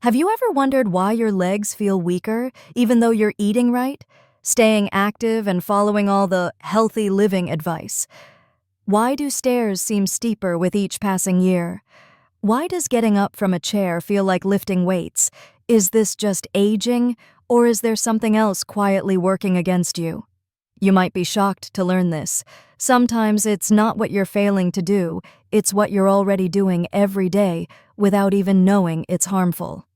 Have you ever wondered why your legs feel weaker, even though you're eating right, staying active, and following all the healthy living advice? Why do stairs seem steeper with each passing year? Why does getting up from a chair feel like lifting weights? Is this just aging, or is there something else quietly working against you? You might be shocked to learn this. Sometimes it's not what you're failing to do, it's what you're already doing every day without even knowing it's harmful.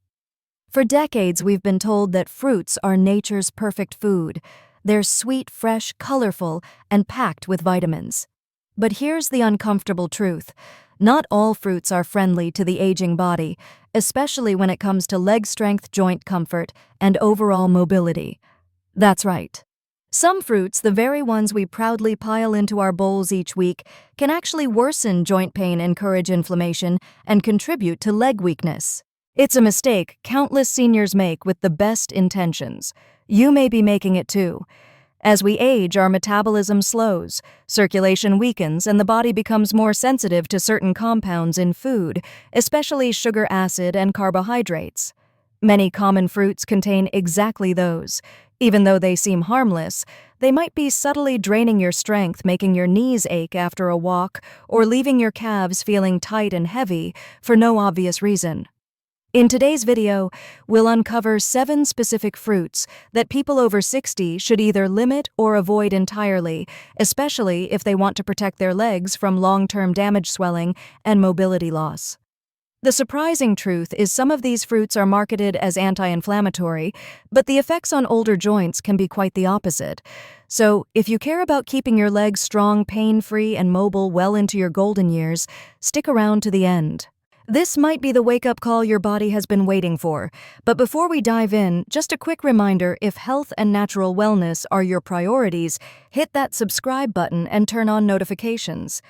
For decades, we've been told that fruits are nature's perfect food. They're sweet, fresh, colorful, and packed with vitamins. But here's the uncomfortable truth. Not all fruits are friendly to the aging body, especially when it comes to leg strength, joint comfort, and overall mobility. That's right. Some fruits, the very ones we proudly pile into our bowls each week, can actually worsen joint pain, encourage inflammation, and contribute to leg weakness. It's a mistake countless seniors make with the best intentions. You may be making it too. As we age, our metabolism slows, circulation weakens, and the body becomes more sensitive to certain compounds in food, especially sugar, acid, and carbohydrates. Many common fruits contain exactly those. Even though they seem harmless, they might be subtly draining your strength, making your knees ache after a walk, or leaving your calves feeling tight and heavy for no obvious reason. In today's video, we'll uncover 7 specific fruits that people over 60 should either limit or avoid entirely, especially if they want to protect their legs from long-term damage, swelling, and mobility loss. The surprising truth is some of these fruits are marketed as anti-inflammatory, but the effects on older joints can be quite the opposite. So, if you care about keeping your legs strong, pain-free, and mobile well into your golden years, stick around to the end. This might be the wake-up call your body has been waiting for. But before we dive in, just a quick reminder, if health and natural wellness are your priorities, hit that subscribe button and turn on notifications.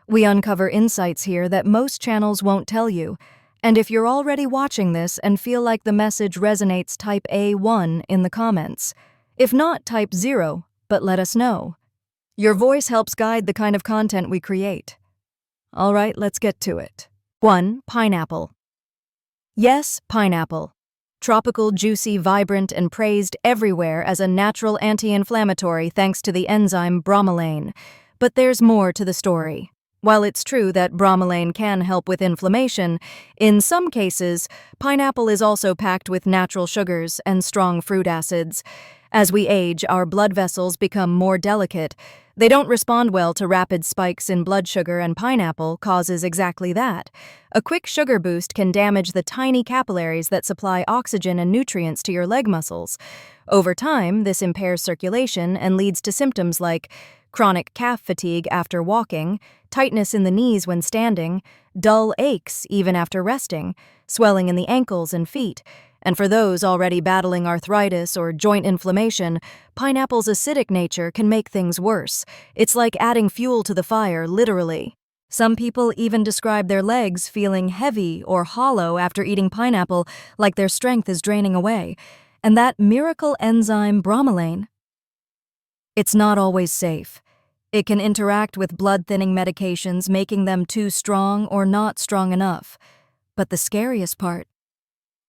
We uncover insights here that most channels won't tell you. And if you're already watching this and feel like the message resonates, type A1 in the comments. If not, type 0, but let us know. Your voice helps guide the kind of content we create. All right, let's get to it. 1. Pineapple. Yes, pineapple. Tropical, juicy, vibrant, and praised everywhere as a natural anti-inflammatory thanks to the enzyme bromelain. But there's more to the story. While it's true that bromelain can help with inflammation, in some cases, pineapple is also packed with natural sugars and strong fruit acids. As we age, our blood vessels become more delicate. They don't respond well to rapid spikes in blood sugar, and pineapple causes exactly that. A quick sugar boost can damage the tiny capillaries that supply oxygen and nutrients to your leg muscles. Over time, this impairs circulation and leads to symptoms like chronic calf fatigue after walking, tightness in the knees when standing, dull aches even after resting, swelling in the ankles and feet. And for those already battling arthritis or joint inflammation, pineapple's acidic nature can make things worse. It's like adding fuel to the fire, literally. Some people even describe their legs feeling heavy or hollow after eating pineapple, like their strength is draining away. And that miracle enzyme bromelain, it's not always safe. It can interact with blood-thinning medications, making them too strong or not strong enough. But the scariest part,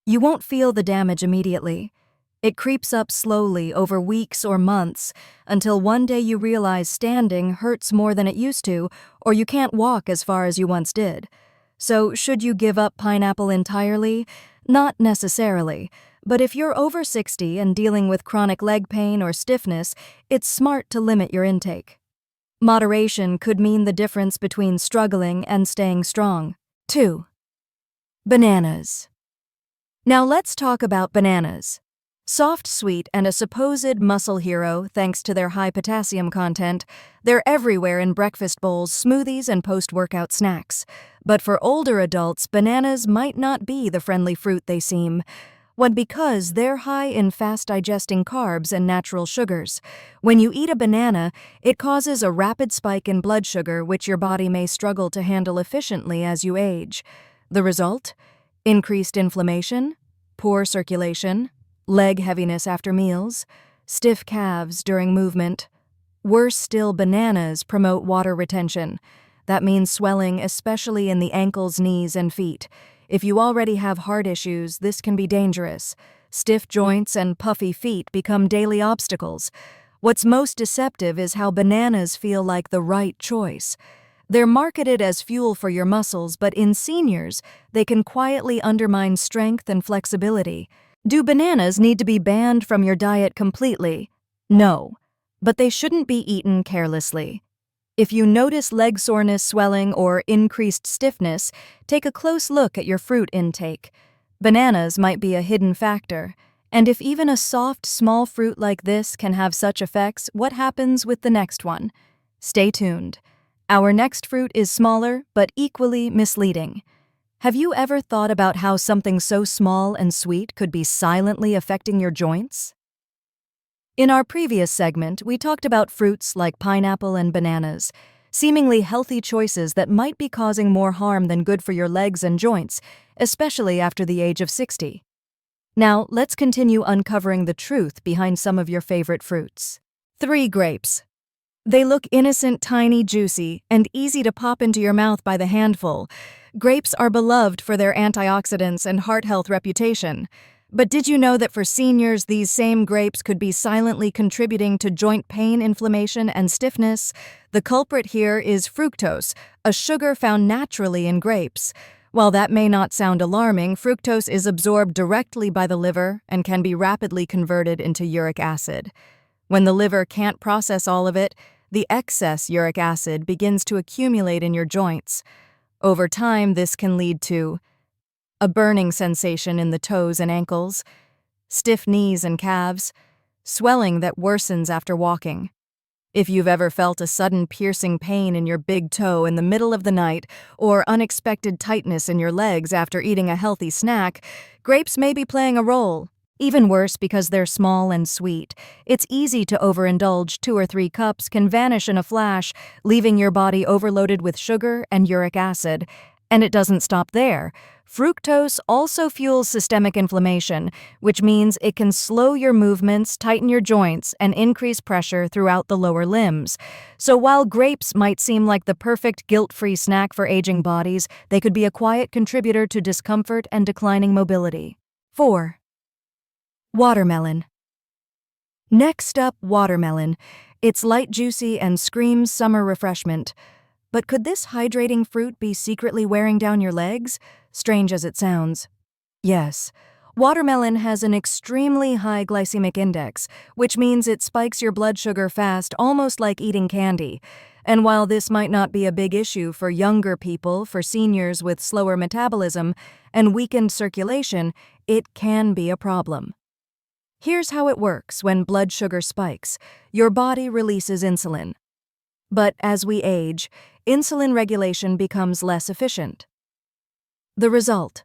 you won't feel the damage immediately. It creeps up slowly over weeks or months until one day you realize standing hurts more than it used to, or you can't walk as far as you once did. So, should you give up pineapple entirely? Not necessarily. But if you're over 60 and dealing with chronic leg pain or stiffness, it's smart to limit your intake. Moderation could mean the difference between struggling and staying strong. 2. Bananas. Now let's talk about bananas. Soft, sweet, and a supposed muscle hero thanks to their high potassium content, they're everywhere in breakfast bowls, smoothies, and post-workout snacks. But for older adults, bananas might not be the friendly fruit they seem. Because they're high in fast-digesting carbs and natural sugars. When you eat a banana, it causes a rapid spike in blood sugar, which your body may struggle to handle efficiently as you age. The result? Increased inflammation, poor circulation, leg heaviness after meals, stiff calves during movement. Worse still, bananas promote water retention. That means swelling, especially in the ankles, knees, and feet. If you already have heart issues, this can be dangerous. Stiff joints and puffy feet become daily obstacles. What's most deceptive is how bananas feel like the right choice. They're marketed as fuel for your muscles, but in seniors, they can quietly undermine strength and flexibility. Do bananas need to be banned from your diet completely? No, but they shouldn't be eaten carelessly. If you notice leg soreness, swelling, or increased stiffness, take a close look at your fruit intake. Bananas might be a hidden factor. And if even a soft, small fruit like this can have such effects, what happens with the next one? Stay tuned. Our next fruit is smaller, but equally misleading. Have you ever thought about how something so small and sweet could be silently affecting your joints? In our previous segment, we talked about fruits like pineapple and bananas, seemingly healthy choices that might be causing more harm than good for your legs and joints, especially after the age of 60. Now, let's continue uncovering the truth behind some of your favorite fruits. 3. Grapes. They look innocent, tiny, juicy, and easy to pop into your mouth by the handful. Grapes are beloved for their antioxidants and heart health reputation. But did you know that for seniors, these same grapes could be silently contributing to joint pain, inflammation, and stiffness? The culprit here is fructose, a sugar found naturally in grapes. While that may not sound alarming, fructose is absorbed directly by the liver and can be rapidly converted into uric acid. When the liver can't process all of it, the excess uric acid begins to accumulate in your joints. Over time, this can lead to a burning sensation in the toes and ankles, stiff knees and calves, swelling that worsens after walking. If you've ever felt a sudden piercing pain in your big toe in the middle of the night or unexpected tightness in your legs after eating a healthy snack, grapes may be playing a role. Even worse, because they're small and sweet, it's easy to overindulge. 2 or 3 cups can vanish in a flash, leaving your body overloaded with sugar and uric acid. And it doesn't stop there. Fructose also fuels systemic inflammation, which means it can slow your movements, tighten your joints, and increase pressure throughout the lower limbs. So while grapes might seem like the perfect guilt-free snack for aging bodies, they could be a quiet contributor to discomfort and declining mobility. 4. Watermelon. Next up, watermelon. It's light, juicy, and screams summer refreshment. But could this hydrating fruit be secretly wearing down your legs? Strange as it sounds. Yes. Watermelon has an extremely high glycemic index, which means it spikes your blood sugar fast, almost like eating candy. And while this might not be a big issue for younger people, for seniors with slower metabolism and weakened circulation, it can be a problem. Here's how it works when blood sugar spikes. Your body releases insulin. But as we age, insulin regulation becomes less efficient. The result: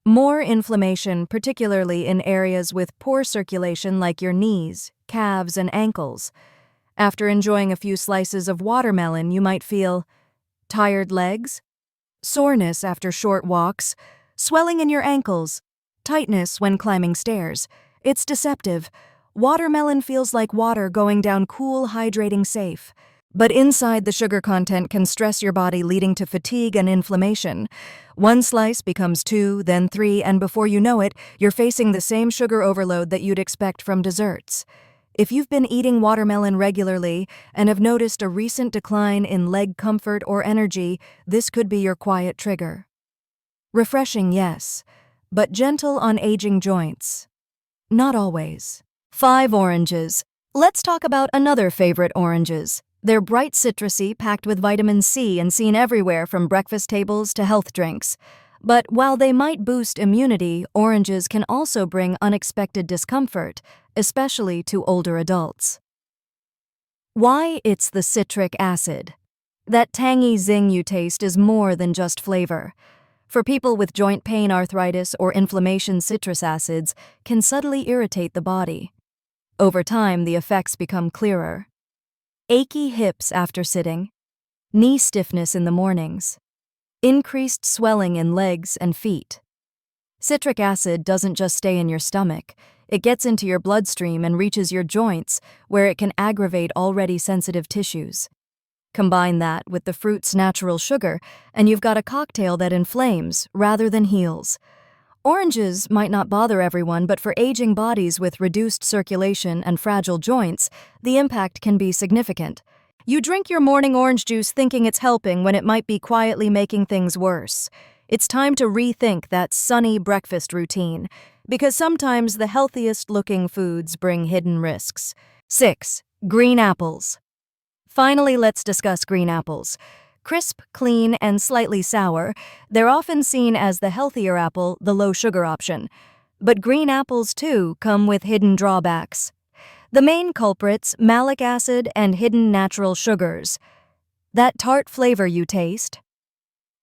more inflammation, particularly in areas with poor circulation like your knees, calves, and ankles. After enjoying a few slices of watermelon, you might feel tired legs, soreness after short walks, swelling in your ankles, tightness when climbing stairs. It's deceptive. Watermelon feels like water going down cool, hydrating, safe. But inside, the sugar content can stress your body, leading to fatigue and inflammation. 1 slice becomes 2, then 3, and before you know it, you're facing the same sugar overload that you'd expect from desserts. If you've been eating watermelon regularly and have noticed a recent decline in leg comfort or energy, this could be your quiet trigger. Refreshing, yes, but gentle on aging joints. Not always. 5. Oranges. Let's talk about another favorite, oranges. They're bright, citrusy, packed with vitamin C and seen everywhere from breakfast tables to health drinks. But while they might boost immunity, oranges can also bring unexpected discomfort, especially to older adults. Why? It's the citric acid. That tangy zing you taste is more than just flavor. For people with joint pain, arthritis, or inflammation, citrus acids can subtly irritate the body. Over time, the effects become clearer. Achy hips after sitting, knee stiffness in the mornings, increased swelling in legs and feet. Citric acid doesn't just stay in your stomach. It gets into your bloodstream and reaches your joints, where it can aggravate already sensitive tissues. Combine that with the fruit's natural sugar, and you've got a cocktail that inflames rather than heals. Oranges might not bother everyone, but for aging bodies with reduced circulation and fragile joints, the impact can be significant. You drink your morning orange juice thinking it's helping when it might be quietly making things worse. It's time to rethink that sunny breakfast routine, because sometimes the healthiest-looking foods bring hidden risks. 6. Green apples. Finally, let's discuss green apples. Crisp, clean, and slightly sour, they're often seen as the healthier apple, the low-sugar option. But green apples, too, come with hidden drawbacks. The main culprits, malic acid and hidden natural sugars. That tart flavor you taste?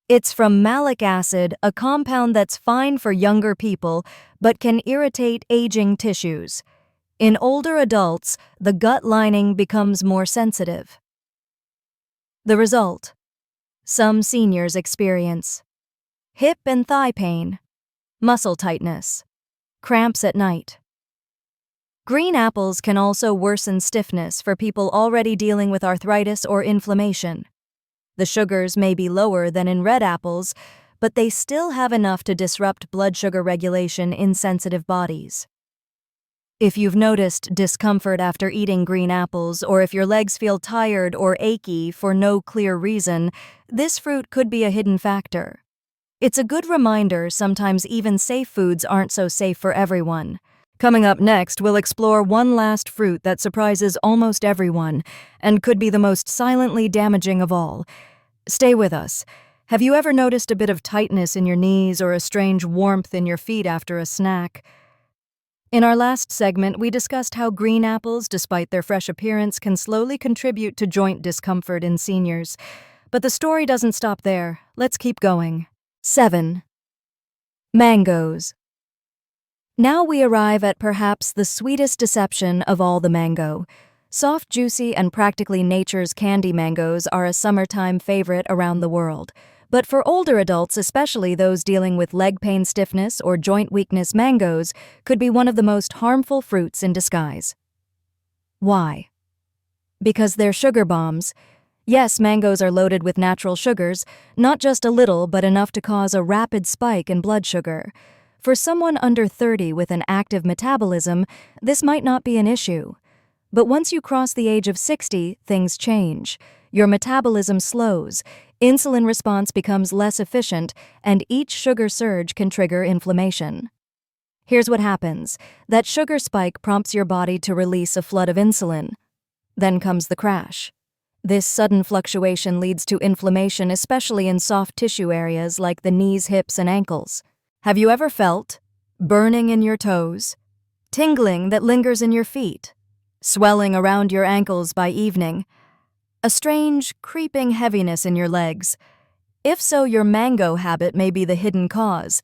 It's from malic acid, a compound that's fine for younger people, but can irritate aging tissues. In older adults, the gut lining becomes more sensitive. The result: some seniors experience hip and thigh pain, muscle tightness, cramps at night. Green apples can also worsen stiffness for people already dealing with arthritis or inflammation. The sugars may be lower than in red apples, but they still have enough to disrupt blood sugar regulation in sensitive bodies. If you've noticed discomfort after eating green apples, or if your legs feel tired or achy for no clear reason, this fruit could be a hidden factor. It's a good reminder sometimes even safe foods aren't so safe for everyone. Coming up next, we'll explore one last fruit that surprises almost everyone and could be the most silently damaging of all. Stay with us. Have you ever noticed a bit of tightness in your knees or a strange warmth in your feet after a snack? In our last segment, we discussed how green apples, despite their fresh appearance, can slowly contribute to joint discomfort in seniors. But the story doesn't stop there. Let's keep going. 7. Mangoes. Now we arrive at perhaps the sweetest deception of all the mango. Soft, juicy, and practically nature's candy mangoes are a summertime favorite around the world. But for older adults, especially those dealing with leg pain, stiffness, or joint weakness, mangoes could be one of the most harmful fruits in disguise. Why? Because they're sugar bombs. Yes, mangoes are loaded with natural sugars, not just a little, but enough to cause a rapid spike in blood sugar. For someone under 30 with an active metabolism, this might not be an issue. But once you cross the age of 60, things change. Your metabolism slows, insulin response becomes less efficient, and each sugar surge can trigger inflammation. Here's what happens. That sugar spike prompts your body to release a flood of insulin. Then comes the crash. This sudden fluctuation leads to inflammation, especially in soft tissue areas like the knees, hips, and ankles. Have you ever felt burning in your toes, tingling that lingers in your feet, swelling around your ankles by evening, a strange, creeping heaviness in your legs? If so, your mango habit may be the hidden cause.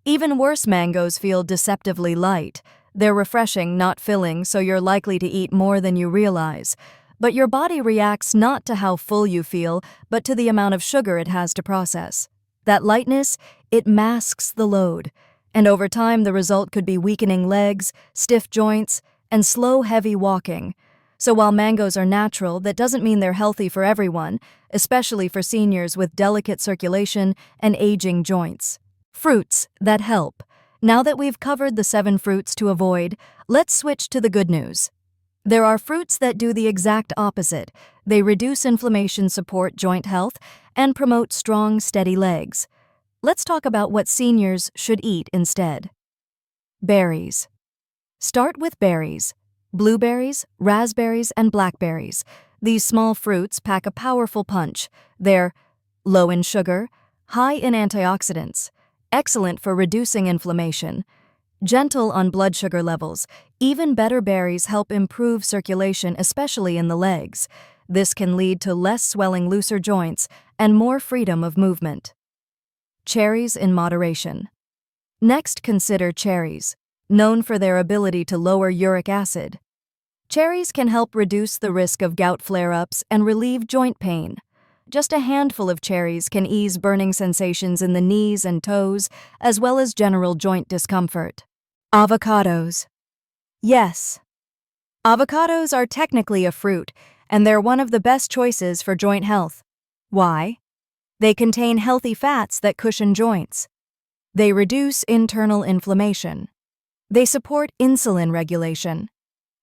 Even worse, mangoes feel deceptively light. They're refreshing, not filling, so you're likely to eat more than you realize. But your body reacts not to how full you feel, but to the amount of sugar it has to process. That lightness, it masks the load. And over time, the result could be weakening legs, stiff joints, and slow, heavy walking. So while mangoes are natural, that doesn't mean they're healthy for everyone, especially for seniors with delicate circulation and aging joints. Fruits that help. Now that we've covered the 7 fruits to avoid, let's switch to the good news. There are fruits that do the exact opposite. They reduce inflammation, support joint health, and promote strong, steady legs. Let's talk about what seniors should eat instead. Berries. Start with berries. Blueberries, raspberries, and blackberries. These small fruits pack a powerful punch. They're low in sugar, high in antioxidants, excellent for reducing inflammation, gentle on blood sugar levels. Even better, berries help improve circulation, especially in the legs. This can lead to less swelling, looser joints, and more freedom of movement. Cherries in moderation. Next, consider cherries, known for their ability to lower uric acid. Cherries can help reduce the risk of gout flare-ups and relieve joint pain. Just a handful of cherries can ease burning sensations in the knees and toes, as well as general joint discomfort. Avocados. Yes, avocados are technically a fruit, and they're one of the best choices for joint health. Why? They contain healthy fats that cushion joints. They reduce internal inflammation. They support insulin regulation.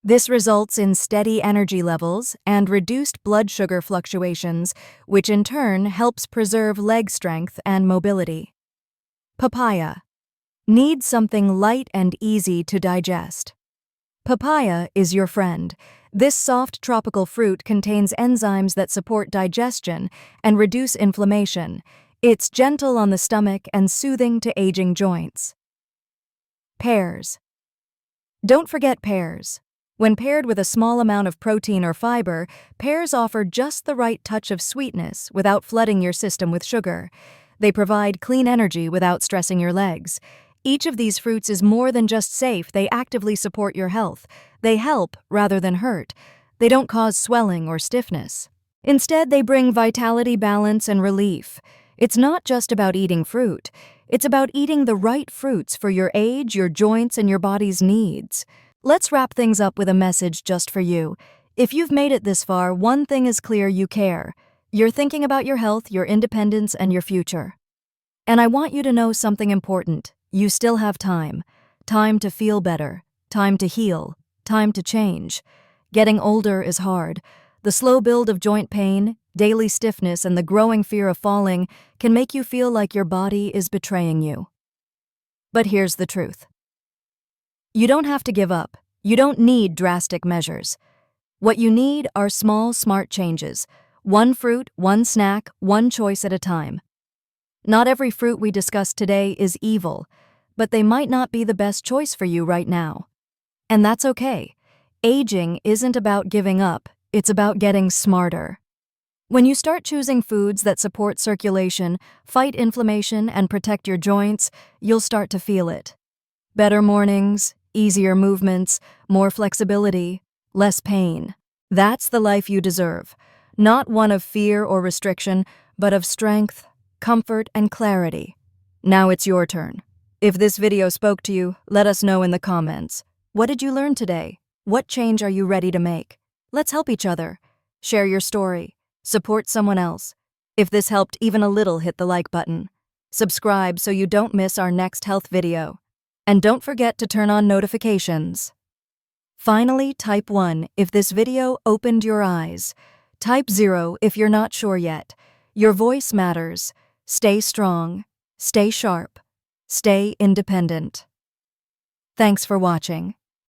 This results in steady energy levels and reduced blood sugar fluctuations, which in turn helps preserve leg strength and mobility. Papaya. Need something light and easy to digest. Papaya is your friend. This soft tropical fruit contains enzymes that support digestion and reduce inflammation. It's gentle on the stomach and soothing to aging joints. Pears. Don't forget pears. When paired with a small amount of protein or fiber, pears offer just the right touch of sweetness without flooding your system with sugar. They provide clean energy without stressing your legs. Each of these fruits is more than just safe, they actively support your health. They help rather than hurt. They don't cause swelling or stiffness. Instead, they bring vitality, balance, and relief. It's not just about eating fruit. It's about eating the right fruits for your age, your joints, and your body's needs. Let's wrap things up with a message just for you. If you've made it this far, one thing is clear: you care. You're thinking about your health, your independence, and your future. And I want you to know something important. You still have time. Time to feel better. Time to heal. Time to change. Getting older is hard. The slow build of joint pain, daily stiffness, and the growing fear of falling can make you feel like your body is betraying you. But here's the truth. You don't have to give up. You don't need drastic measures. What you need are small, smart changes. One fruit, one snack, one choice at a time. Not every fruit we discussed today is evil, but they might not be the best choice for you right now. And that's okay. Aging isn't about giving up, it's about getting smarter. When you start choosing foods that support circulation, fight inflammation, and protect your joints, you'll start to feel it. Better mornings, easier movements, more flexibility, less pain. That's the life you deserve. Not one of fear or restriction, but of strength, comfort, and clarity. Now it's your turn. If this video spoke to you, let us know in the comments. What did you learn today? What change are you ready to make? Let's help each other. Share your story. Support someone else. If this helped even a little, hit the like button. Subscribe so you don't miss our next health video. And don't forget to turn on notifications. Finally, type 1 if this video opened your eyes. Type 0 if you're not sure yet. Your voice matters. Stay strong. Stay sharp. Stay independent. Thanks for watching.